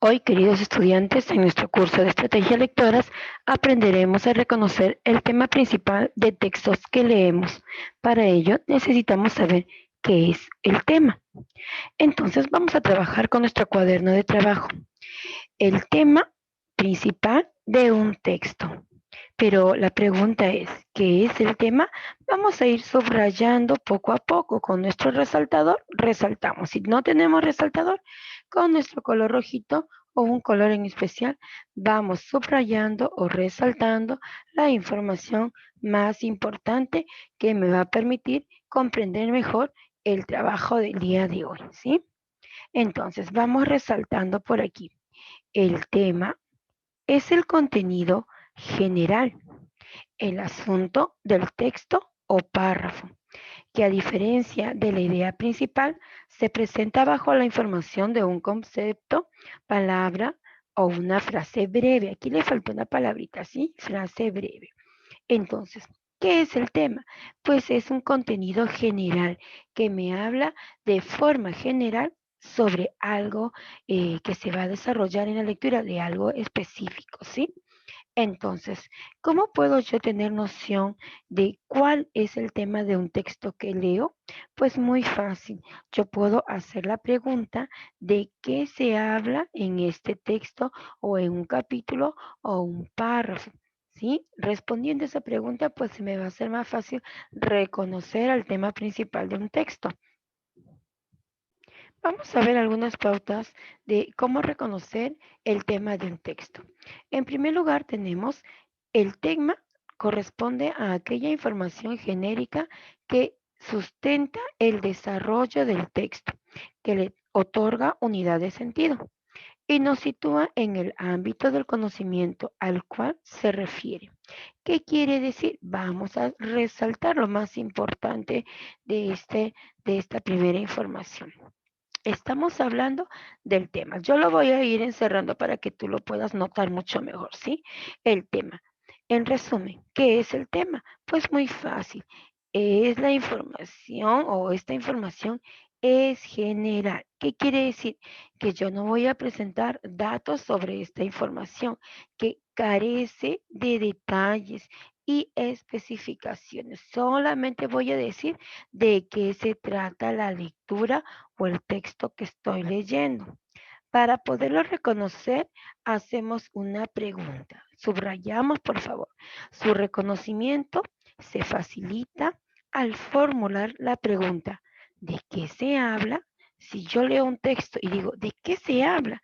Hoy, queridos estudiantes, en nuestro curso de Estrategia Lectoras, aprenderemos a reconocer el tema principal de textos que leemos. Para ello, necesitamos saber qué es el tema. Entonces, vamos a trabajar con nuestro cuaderno de trabajo. El tema principal de un texto. Pero la pregunta es, ¿qué es el tema? Vamos a ir subrayando poco a poco con nuestro resaltador. Resaltamos. Si no tenemos resaltador, con nuestro color rojito o un color en especial, vamos subrayando o resaltando la información más importante que me va a permitir comprender mejor el trabajo del día de hoy, ¿sí? Entonces, vamos resaltando por aquí. El tema es el contenido general, el asunto del texto o párrafo, que a diferencia de la idea principal, se presenta bajo la información de un concepto, palabra o una frase breve. Aquí le faltó una palabrita, ¿sí? Frase breve. Entonces, ¿qué es el tema? Pues es un contenido general que me habla de forma general sobre algo que se va a desarrollar en la lectura de algo específico, ¿sí? Entonces, ¿cómo puedo yo tener noción de cuál es el tema de un texto que leo? Pues muy fácil. Yo puedo hacer la pregunta de qué se habla en este texto o en un capítulo o un párrafo. ¿Sí? Respondiendo esa pregunta, pues se me va a hacer más fácil reconocer al tema principal de un texto. Vamos a ver algunas pautas de cómo reconocer el tema de un texto. En primer lugar, tenemos el tema corresponde a aquella información genérica que sustenta el desarrollo del texto, que le otorga unidad de sentido y nos sitúa en el ámbito del conocimiento al cual se refiere. ¿Qué quiere decir? Vamos a resaltar lo más importante de esta primera información. Estamos hablando del tema. Yo lo voy a ir encerrando para que tú lo puedas notar mucho mejor, ¿sí? El tema. En resumen, ¿qué es el tema? Pues muy fácil. Es la información o esta información es general. ¿Qué quiere decir? Que yo no voy a presentar datos sobre esta información, que carece de detalles y especificaciones. Solamente voy a decir de qué se trata la lectura o el texto que estoy leyendo. Para poderlo reconocer, hacemos una pregunta. Subrayamos, por favor. Su reconocimiento se facilita al formular la pregunta. ¿De qué se habla? Si yo leo un texto y digo, ¿de qué se habla?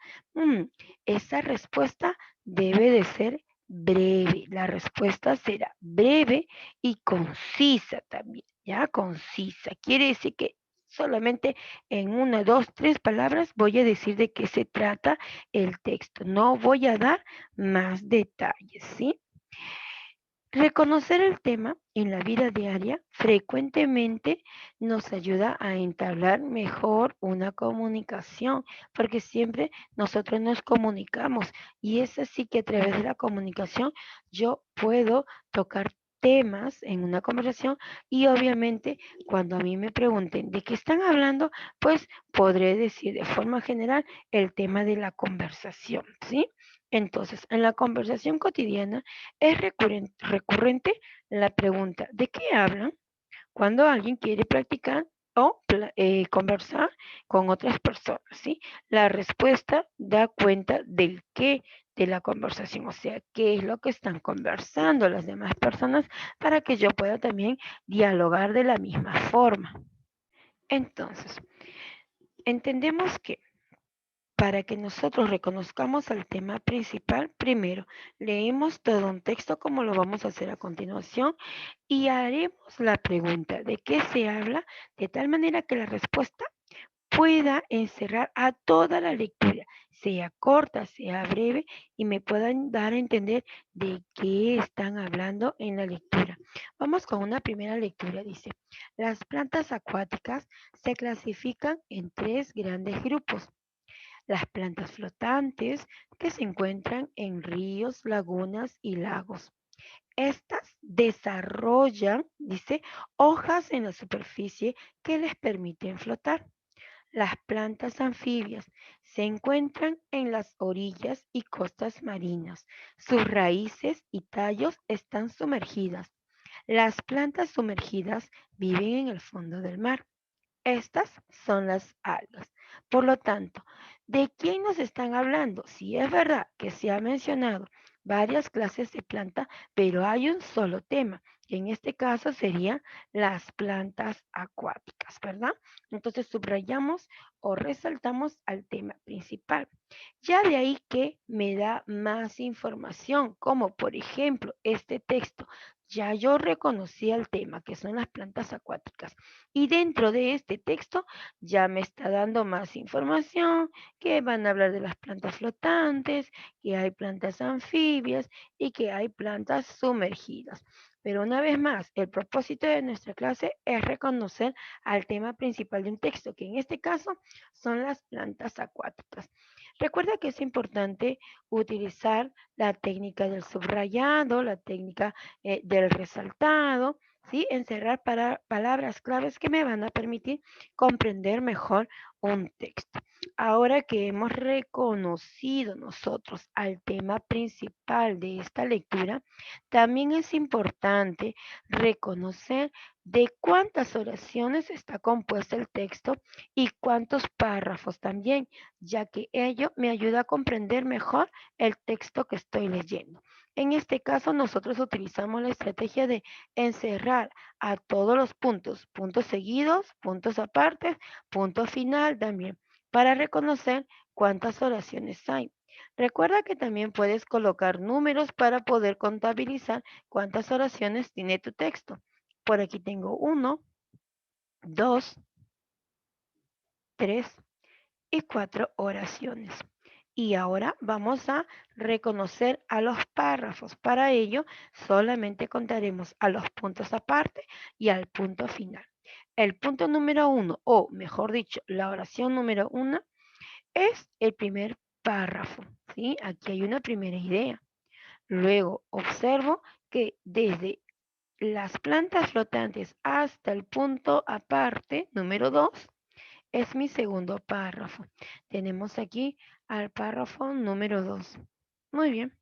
Esa respuesta debe de ser breve. La respuesta será breve y concisa también. ¿Ya? Concisa. Quiere decir que solamente en una, dos, tres palabras voy a decir de qué se trata el texto. No voy a dar más detalles, ¿sí? Reconocer el tema en la vida diaria frecuentemente nos ayuda a entablar mejor una comunicación, porque siempre nosotros nos comunicamos y es así que a través de la comunicación yo puedo tocar temas en una conversación y obviamente cuando a mí me pregunten de qué están hablando, pues podré decir de forma general el tema de la conversación, ¿sí? Entonces, en la conversación cotidiana, es recurrente la pregunta, ¿de qué hablan? Cuando alguien quiere practicar o conversar con otras personas, ¿sí? La respuesta da cuenta del qué de la conversación, o sea, qué es lo que están conversando las demás personas para que yo pueda también dialogar de la misma forma. Entonces, entendemos que para que nosotros reconozcamos el tema principal, primero leemos todo un texto como lo vamos a hacer a continuación y haremos la pregunta de qué se habla de tal manera que la respuesta pueda encerrar a toda la lectura, sea corta, sea breve, y me puedan dar a entender de qué están hablando en la lectura. Vamos con una primera lectura, dice, las plantas acuáticas se clasifican en tres grandes grupos: las plantas flotantes que se encuentran en ríos, lagunas y lagos. Estas desarrollan, dice, hojas en la superficie que les permiten flotar. Las plantas anfibias se encuentran en las orillas y costas marinas. Sus raíces y tallos están sumergidas. Las plantas sumergidas viven en el fondo del mar. Estas son las algas. Por lo tanto, ¿de quién nos están hablando? Si es verdad que se ha mencionado varias clases de planta, pero hay un solo tema, que en este caso serían las plantas acuáticas, ¿verdad? Entonces subrayamos o resaltamos al tema principal. Ya de ahí que me da más información, como por ejemplo este texto. Ya yo reconocí el tema, que son las plantas acuáticas. Y dentro de este texto ya me está dando más información, que van a hablar de las plantas flotantes, que hay plantas anfibias y que hay plantas sumergidas. Pero una vez más, el propósito de nuestra clase es reconocer al tema principal de un texto, que en este caso son las plantas acuáticas. Recuerda que es importante utilizar la técnica del subrayado, la técnica del resaltado, ¿sí? Encerrar palabras claves que me van a permitir comprender mejor un texto. Ahora que hemos reconocido nosotros al tema principal de esta lectura, también es importante reconocer de cuántas oraciones está compuesto el texto y cuántos párrafos también, ya que ello me ayuda a comprender mejor el texto que estoy leyendo. En este caso, nosotros utilizamos la estrategia de encerrar a todos los puntos, puntos seguidos, puntos aparte, punto final también, para reconocer cuántas oraciones hay. Recuerda que también puedes colocar números para poder contabilizar cuántas oraciones tiene tu texto. Por aquí tengo 1, 2, 3 y 4 oraciones. Y ahora vamos a reconocer a los párrafos. Para ello, solamente contaremos a los puntos aparte y al punto final. El punto número 1, o mejor dicho, la oración número 1, es el primer párrafo. ¿Sí? Aquí hay una primera idea. Luego observo que desde las plantas flotantes hasta el punto aparte, número 2, es mi segundo párrafo. Tenemos aquí al párrafo número 2. Muy bien.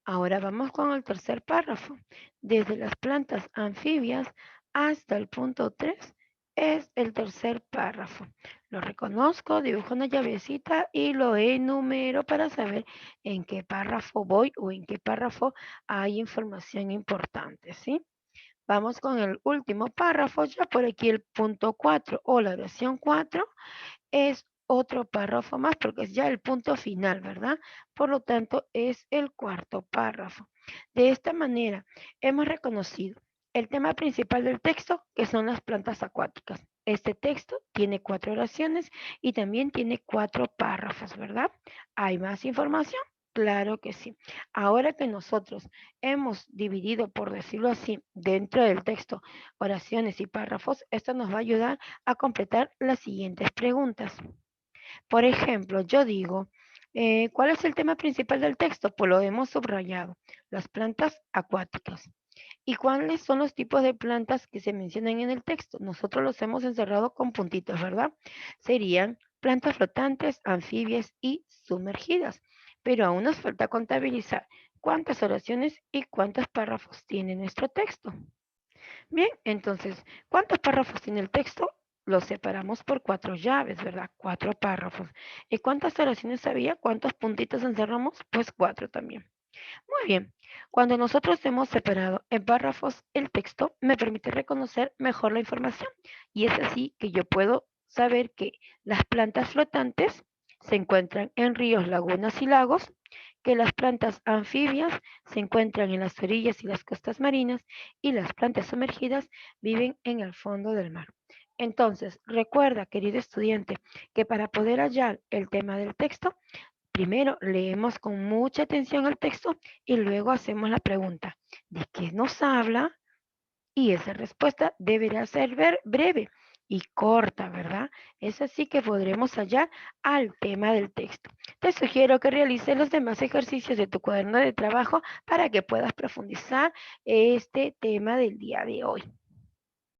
Ahora vamos con el tercer párrafo. Desde las plantas anfibias hasta el punto 3 es el tercer párrafo. Lo reconozco, dibujo una llavecita y lo enumero para saber en qué párrafo voy o en qué párrafo hay información importante, ¿sí? Vamos con el último párrafo, ya por aquí el punto 4 o la oración 4 es otro párrafo más porque es ya el punto final, ¿verdad? Por lo tanto, es el cuarto párrafo. De esta manera, hemos reconocido el tema principal del texto, que son las plantas acuáticas. Este texto tiene 4 oraciones y también tiene 4 párrafos, ¿verdad? ¿Hay más información? Claro que sí. Ahora que nosotros hemos dividido, por decirlo así, dentro del texto, oraciones y párrafos, esto nos va a ayudar a completar las siguientes preguntas. Por ejemplo, yo digo, ¿cuál es el tema principal del texto? Pues lo hemos subrayado, las plantas acuáticas. ¿Y cuáles son los tipos de plantas que se mencionan en el texto? Nosotros los hemos encerrado con puntitos, ¿verdad? Serían plantas flotantes, anfibias y sumergidas. Pero aún nos falta contabilizar cuántas oraciones y cuántos párrafos tiene nuestro texto. Bien, entonces, ¿cuántos párrafos tiene el texto? Lo separamos por 4 llaves, ¿verdad? 4 párrafos. ¿Y cuántas oraciones había? ¿Cuántos puntitos encerramos? Pues 4 también. Muy bien. Cuando nosotros hemos separado en párrafos el texto, me permite reconocer mejor la información. Y es así que yo puedo saber que las plantas flotantes se encuentran en ríos, lagunas y lagos, que las plantas anfibias se encuentran en las orillas y las costas marinas y las plantas sumergidas viven en el fondo del mar. Entonces, recuerda, querido estudiante, que para poder hallar el tema del texto, primero leemos con mucha atención el texto y luego hacemos la pregunta, ¿de qué nos habla? Y esa respuesta deberá ser breve y corta, ¿verdad? Es así que podremos hallar al tema del texto. Te sugiero que realices los demás ejercicios de tu cuaderno de trabajo para que puedas profundizar este tema del día de hoy.